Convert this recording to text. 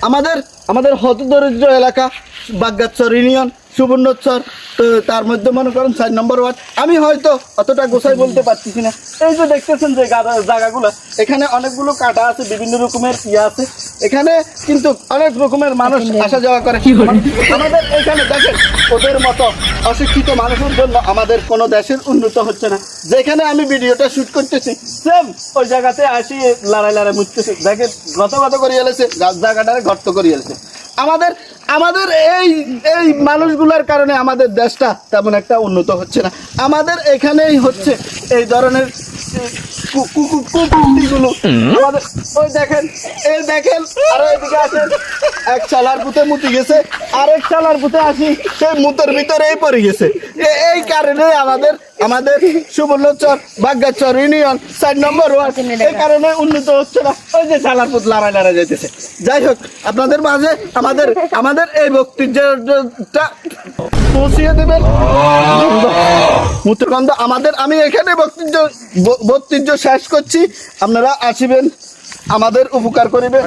আমাদের আমাদের হতদরিদ্র এলাকা বাগ্গাচর ইউনিয়ন সুবর্ণচর, তো তার মধ্যে মনে করেন 4 নম্বর ওয়ার্ড। আমি হয়তো অতটা গোছাই বলতে পারতেছি না। এই যে দেখতেছেন যে জায়গাগুলো, এখানে অনেকগুলো কাটা আছে, বিভিন্ন রকমের আছে। এখানে কিন্তু অনেক রকমের মানুষ আসা যাওয়া করে। আমাদের এখানে দেখেন, ওদের মতো অশিক্ষিত মানুষের জন্য আমাদের কোনো দেশের উন্নত হচ্ছে না। যেখানে আমি ভিডিওটা শুট করতেছি সেম ওই জায়গাতে আসি লড়াই মুছতেছি। দেখেন গত করে এলেছে, জায়গাটারে গর্ত করে এলেছে। আমাদের আমাদের এই এই মানুষগুলোর কারণে আমাদের দেশটা তেমন একটা উন্নত হচ্ছে না। আমাদের এখানেই হচ্ছে এই ধরনের কুকুরগুলো। আমাদের ওই দেখেন, এই দেখেন, আরো এদিকে আসেন, এক চালার পুঁতে মুতি গেছে, আরেক চালার পুঁতে আসি সেই মুতের ভিতরেই পড়ে গেছে। এই কারণে আমাদের আমাদের সুবর্ণচর বাগ্গাচর ইউনিয়ন 4 নম্বর ওয়ার্ড এই কারণে উন্নত হচ্ছে না। ওই যে চালার পুত লড়াই যেতেছে। যাই হোক, আপনাদের মাঝে আমাদের আমাদের এই বক্তব্যটা পৌঁছিয়ে দেবেন মূত্রগন্ধ আমাদের। আমি এখানে বক্তব্য শেষ করছি। আপনারা আসিবেন, আমাদের উপকার করিবেন।